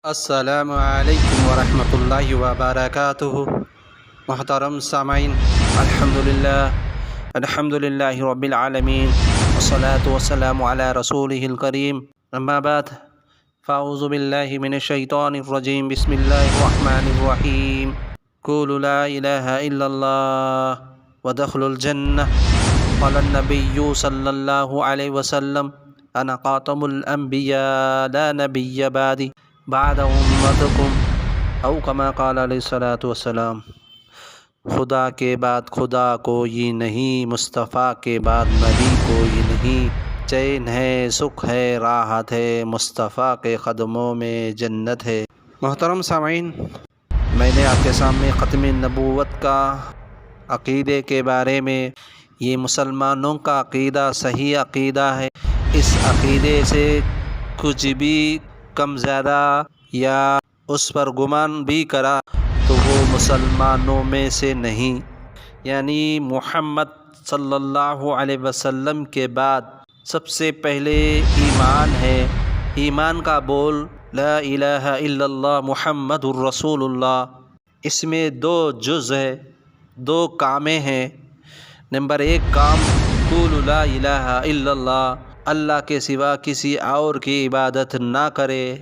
السلام علیکم ورحمۃ اللہ وبرکاتہ۔ محترم سامعین، الحمدللہ رب العالمین، والصلاة والسلام علی رسولہ الکریم، اما بعد فاعوذ باللہ من الشیطان الرجیم، بسم اللہ الرحمن الرحیم۔ قولوا لا الہ الا اللہ وادخلوا الجنہ، قال النبی صلی اللہ علیہ وسلم، انا خاتم الانبیاء لا نبی بعدی بعد امتکم، او کما قال علیہ الصلاۃ والسلام۔ خدا کے بعد خدا کوئی نہیں، مصطفیٰ کے بعد نبی کوئی نہیں، چین ہے، سکھ ہے، راحت ہے، مصطفیٰ کے قدموں میں جنت ہے۔ محترم سامعین، میں نے آپ کے سامنے ختم نبوت کا عقیدے کے بارے میں، یہ مسلمانوں کا عقیدہ صحیح عقیدہ ہے، اس عقیدے سے کچھ بھی کم زیادہ یا اس پر گمان بھی کرا تو وہ مسلمانوں میں سے نہیں، یعنی محمد صلی اللہ علیہ وسلم کے بعد سب سے پہلے ایمان ہے۔ ایمان کا بول لا الہ الا اللہ محمد الرسول اللہ، اس میں دو جز ہے، دو کامیں ہیں۔ نمبر ایک کام، قولوا لا الہ الا اللہ، اللہ کے سوا کسی اور کی عبادت نہ کرے،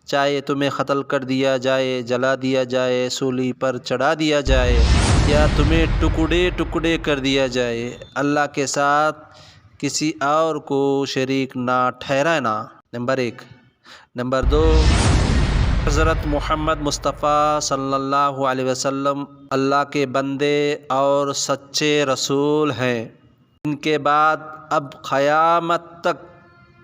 چاہے تمہیں قتل کر دیا جائے، جلا دیا جائے، سولی پر چڑھا دیا جائے، یا تمہیں ٹکڑے ٹکڑے کر دیا جائے، اللہ کے ساتھ کسی اور کو شریک نہ ٹھہرانا، نمبر ایک۔ نمبر دو، حضرت محمد مصطفیٰ صلی اللہ علیہ وسلم اللہ کے بندے اور سچے رسول ہیں، ان کے بعد اب قیامت تک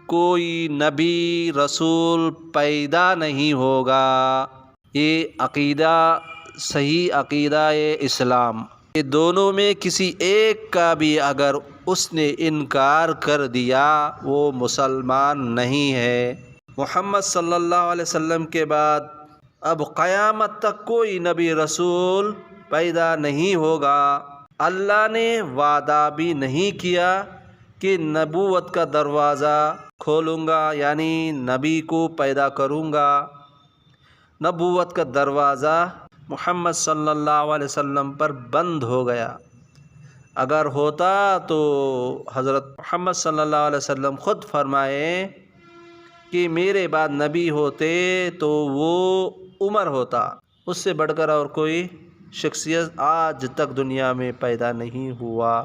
کوئی نبی رسول پیدا نہیں ہوگا۔ یہ عقیدہ صحیح عقیدہ اسلام، یہ دونوں میں کسی ایک کا بھی اگر اس نے انکار کر دیا وہ مسلمان نہیں ہے۔ محمد صلی اللہ علیہ وسلم کے بعد اب قیامت تک کوئی نبی رسول پیدا نہیں ہوگا۔ اللہ نے وعدہ بھی نہیں کیا کہ نبوت کا دروازہ کھولوں گا، یعنی نبی کو پیدا کروں گا۔ نبوت کا دروازہ محمد صلی اللہ علیہ وسلم پر بند ہو گیا۔ اگر ہوتا تو حضرت محمد صلی اللہ علیہ وسلم خود فرمائے کہ میرے بعد نبی ہوتے تو وہ عمر ہوتا، اس سے بڑھ کر اور کوئی شخصیت آج تک دنیا میں پیدا نہیں ہوا،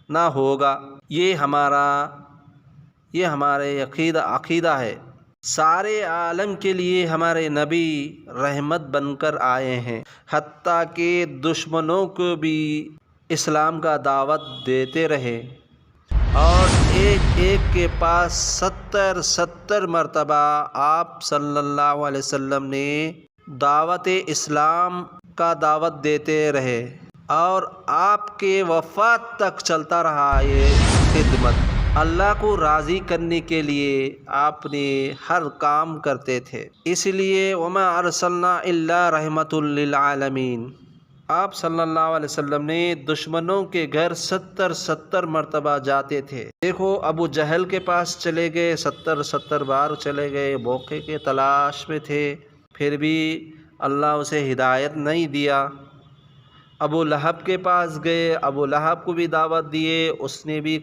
نہ ہوگا۔ یہ ہمارے عقیدہ ہے۔ سارے عالم کے لیے ہمارے نبی رحمت بن کر آئے ہیں، حتیٰ کہ دشمنوں کو بھی اسلام کا دعوت دیتے رہے، اور ایک ایک کے پاس 70 مرتبہ آپ صلی اللہ علیہ وسلم نے دعوت اسلام کا دعوت دیتے رہے، اور آپ کے وفات تک چلتا رہا یہ خدمت۔ اللہ کو راضی کرنے کے لیے آپ نے ہر کام کرتے تھے، اس لیے وما ارسلنا الا رحمۃ للعالمین۔ آپ صلی اللہ علیہ وسلم نے دشمنوں کے گھر 70 مرتبہ جاتے تھے۔ دیکھو، ابو جہل کے پاس چلے گئے، 70 بار چلے گئے، موقع کے تلاش میں تھے، پھر بھی اللہ اسے ہدایت نہیں دیا۔ ابو لہب کے پاس گئے، ابو لہب کو بھی دعوت دیے، اس نے بھی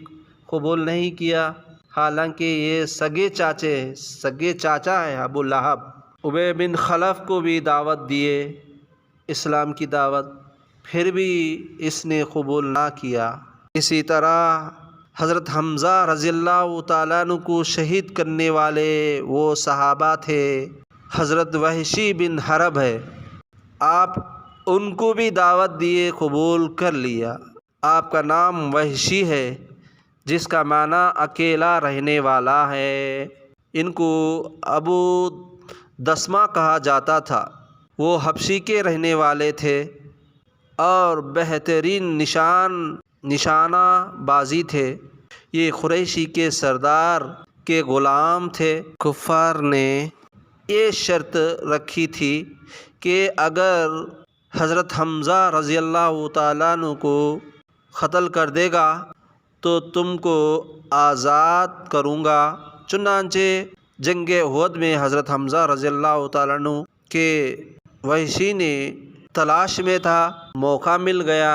قبول نہیں کیا، حالانکہ یہ سگے چاچا ہے ابو لہب۔ ابی بن خلف کو بھی دعوت دیے، اسلام کی دعوت، پھر بھی اس نے قبول نہ کیا۔ اسی طرح حضرت حمزہ رضی اللہ تعالیٰ عنہ کو شہید کرنے والے وہ صحابہ تھے، حضرت وحشی بن حرب ہے، آپ ان کو بھی دعوت دیے، قبول کر لیا۔ آپ کا نام وحشی ہے، جس کا معنی اکیلا رہنے والا ہے۔ ان کو ابو دسمہ کہا جاتا تھا، وہ حبشی کے رہنے والے تھے اور بہترین نشانہ بازی تھے۔ یہ قریشی کے سردار کے غلام تھے۔ کفار نے یہ شرط رکھی تھی کہ اگر حضرت حمزہ رضی اللہ تعالیٰ عنہ کو قتل کر دے گا تو تم کو آزاد کروں گا۔ چنانچہ جنگ احد میں حضرت حمزہ رضی اللہ تعالیٰ عنہ کے وحشی نے تلاش میں تھا، موقع مل گیا۔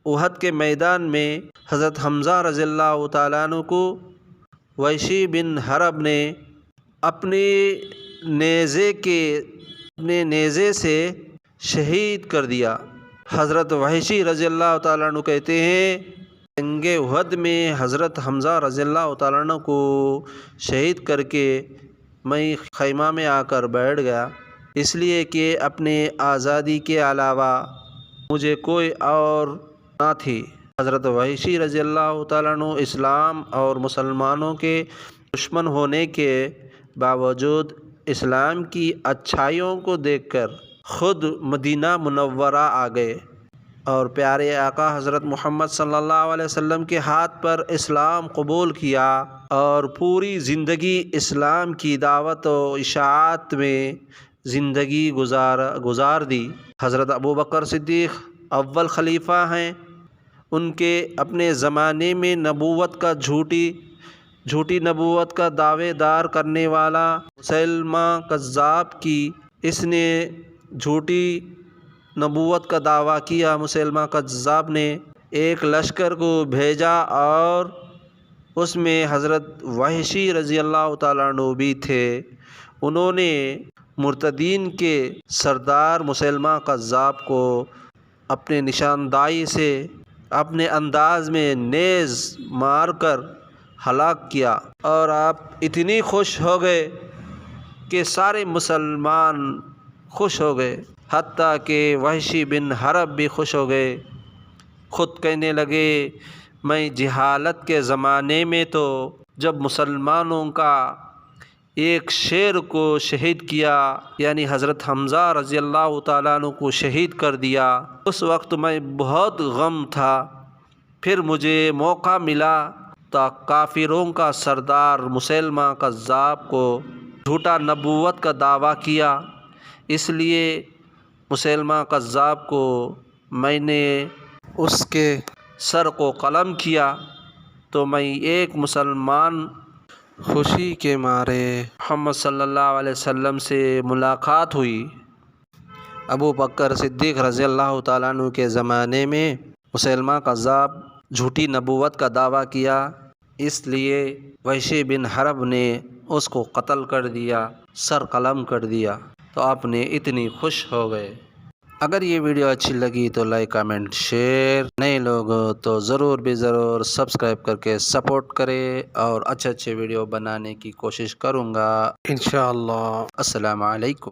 احد کے میدان میں حضرت حمزہ رضی اللہ تعالیٰ عنہ کو وحشی بن حرب نے اپنے نیزے سے شہید کر دیا۔ حضرت وحشی رضی اللہ تعالیٰ عنہ کہتے ہیں جنگ احد میں حضرت حمزہ رضی اللہ تعالیٰ عنہ کو شہید کر کے میں خیمہ میں آ کر بیٹھ گیا، اس لیے کہ اپنے آزادی کے علاوہ مجھے کوئی اور نہ تھی۔ حضرت وحشی رضی اللہ تعالیٰ عنہ اسلام اور مسلمانوں کے دشمن ہونے کے باوجود اسلام کی اچھائیوں کو دیکھ کر خود مدینہ منورہ آ گئے اور پیارے آقا حضرت محمد صلی اللہ علیہ وسلم کے ہاتھ پر اسلام قبول کیا اور پوری زندگی اسلام کی دعوت و اشاعت میں زندگی گزار دی۔ حضرت ابوبکر صدیق اول خلیفہ ہیں، ان کے اپنے زمانے میں نبوت کا جھوٹی نبوت کا دعوے دار کرنے والا مسیلمہ کذاب کی، اس نے جھوٹی نبوت کا دعویٰ کیا۔ مسیلمہ کذاب نے ایک لشکر کو بھیجا اور اس میں حضرت وحشی رضی اللہ تعالیٰ عنہ بھی تھے۔ انہوں نے مرتدین کے سردار مسیلمہ کذاب کو اپنے نشاندہی سے اپنے انداز میں نیز مار کر ہلاک کیا، اور آپ اتنی خوش ہو گئے کہ سارے مسلمان خوش ہو گئے، حتیٰ کہ وحشی بن حرب بھی خوش ہو گئے۔ خود کہنے لگے میں جہالت کے زمانے میں تو جب مسلمانوں کا ایک شیر کو شہید کیا، یعنی حضرت حمزہ رضی اللہ تعالیٰ عنہ کو شہید کر دیا، اس وقت میں بہت غم تھا۔ پھر مجھے موقع ملا تو کافروں کا سردار مسیلمہ کذاب کو جھوٹا نبوت کا دعویٰ کیا، اس لیے مسیلمہ کذاب کو میں نے اس کے سر کو قلم کیا، تو میں ایک مسلمان خوشی کے مارے محمد صلی اللہ علیہ وسلم سے ملاقات ہوئی۔ ابو بکر صدیق رضی اللہ تعالیٰ عنہ کے زمانے میں مسیلمہ کذاب جھوٹی نبوت کا دعویٰ کیا، اس لیے وحشی بن حرب نے اس کو قتل کر دیا، سر قلم کر دیا، تو آپ نے اتنی خوش ہو گئے۔ اگر یہ ویڈیو اچھی لگی تو لائک کمنٹ شیئر، نئے لوگ تو ضرور سبسکرائب کر کے سپورٹ کرے، اور اچھے ویڈیو بنانے کی کوشش کروں گا انشاءاللہ۔ السلام علیکم۔